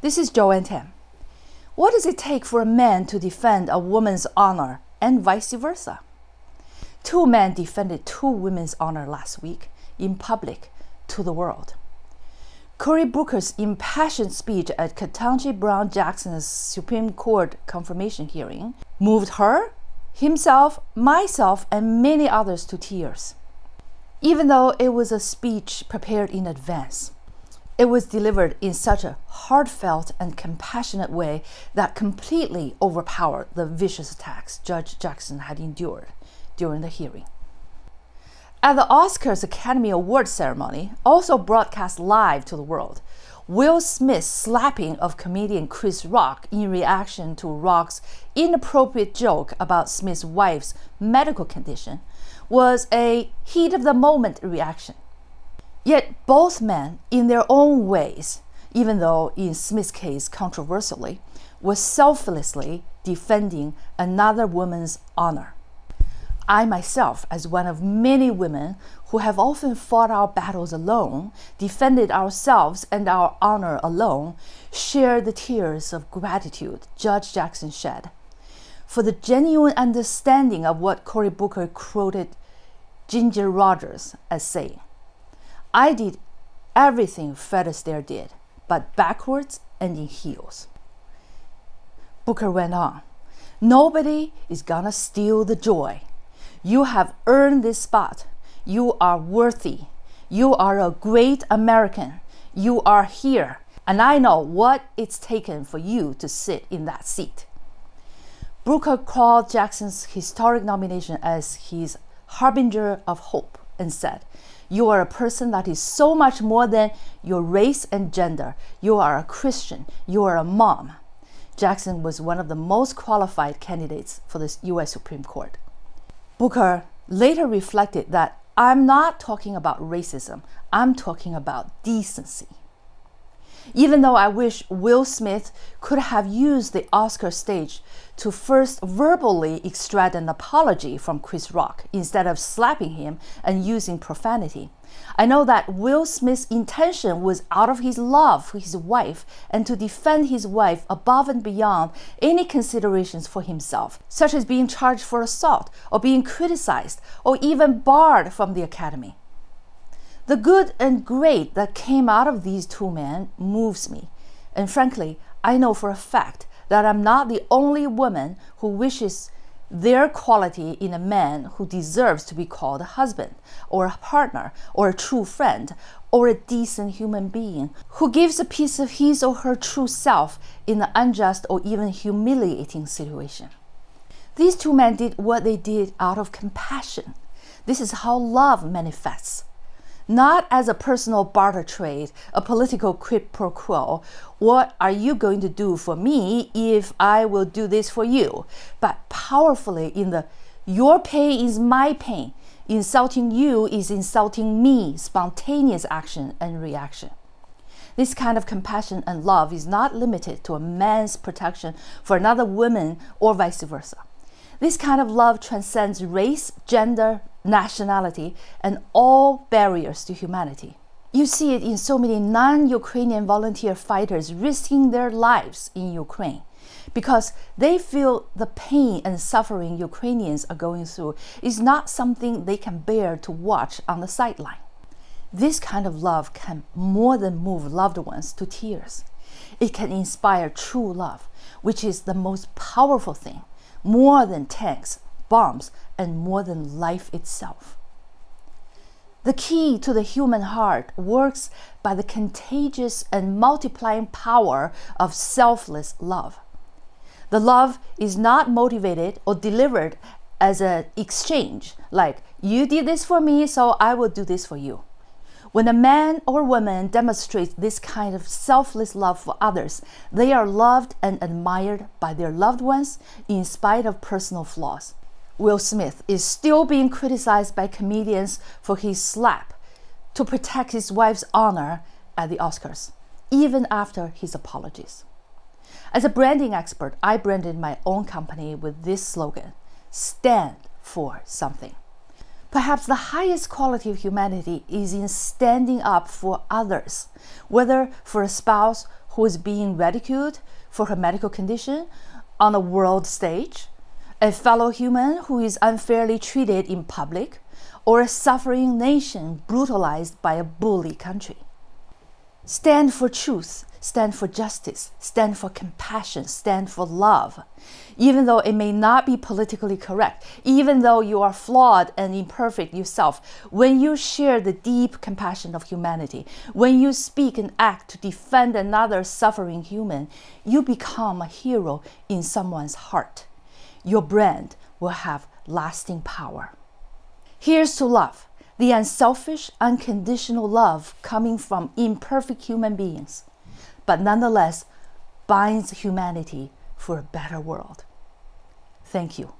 This is Joanne Tan. What does it take for a man to defend a woman's honor and vice versa? Two men defended two women's honor last week in public to the world. Cory Booker's impassioned speech at Ketanji Brown Jackson's Supreme Court confirmation hearing moved her, himself, myself, and many others to tears. Even though it was a speech prepared in advance, it was delivered in such a heartfelt and compassionate way that completely overpowered the vicious attacks Judge Jackson had endured during the hearing. At the Oscars Academy Awards ceremony, also broadcast live to the world, Will Smith's slapping of comedian Chris Rock in reaction to Rock's inappropriate joke about Smith's wife's medical condition was a heat-of-the-moment reaction. Yet both men, in their own ways, even though in Smith's case controversially, were selflessly defending another woman's honor. I myself, as one of many women who have often fought our battles alone, defended ourselves and our honor alone, share the tears of gratitude Judge Jackson shed for the genuine understanding of what Cory Booker quoted Ginger Rogers as saying. I did everything Fred Astaire did, but backwards and in heels. Booker went on, nobody is gonna steal the joy. You have earned this spot. You are worthy. You are a great American. You are here, and I know what it's taken for you to sit in that seat. Booker called Jackson's historic nomination as his harbinger of hope and said, you are a person that is so much more than your race and gender. You are a Christian. You are a mom. Jackson was one of the most qualified candidates for the U.S. Supreme Court. Booker later reflected that I'm not talking about racism. I'm talking about decency. Even though I wish Will Smith could have used the Oscar stage to first verbally extract an apology from Chris Rock instead of slapping him and using profanity, I know that Will Smith's intention was out of his love for his wife and to defend his wife above and beyond any considerations for himself, such as being charged for assault or being criticized or even barred from the Academy. The good and great that came out of these two men moves me, and frankly, I know for a fact that I'm not the only woman who wishes their quality in a man who deserves to be called a husband, or a partner, or a true friend, or a decent human being, who gives a piece of his or her true self in an unjust or even humiliating situation. These two men did what they did out of compassion. This is how love manifests. Not as a personal barter trade, a political quid pro quo, what are you going to do for me if I will do this for you, but powerfully in the your pain is my pain, insulting you is insulting me, spontaneous action and reaction. This kind of compassion and love is not limited to a man's protection for another woman or vice versa. This kind of love transcends race, gender, nationality, and all barriers to humanity. You see it in so many non-Ukrainian volunteer fighters risking their lives in Ukraine because they feel the pain and suffering Ukrainians are going through is not something they can bear to watch on the sideline. This kind of love can more than move loved ones to tears. It can inspire true love, which is the most powerful thing, more than tanks, bombs, and more than life itself. The key to the human heart works by the contagious and multiplying power of selfless love. The love is not motivated or delivered as an exchange, like, you did this for me, so I will do this for you. When a man or woman demonstrates this kind of selfless love for others, they are loved and admired by their loved ones in spite of personal flaws. Will Smith is still being criticized by comedians for his slap to protect his wife's honor at the Oscars, even after his apologies. As a branding expert, I branded my own company with this slogan, stand for something. Perhaps the highest quality of humanity is in standing up for others, whether for a spouse who is being ridiculed for her medical condition on a world stage, a fellow human who is unfairly treated in public, or a suffering nation brutalized by a bully country. Stand for truth, stand for justice, stand for compassion, stand for love. Even though it may not be politically correct, even though you are flawed and imperfect yourself, when you share the deep compassion of humanity, when you speak and act to defend another suffering human, you become a hero in someone's heart. Your brand will have lasting power. Here's to love, the unselfish, unconditional love coming from imperfect human beings, but nonetheless binds humanity for a better world. Thank you.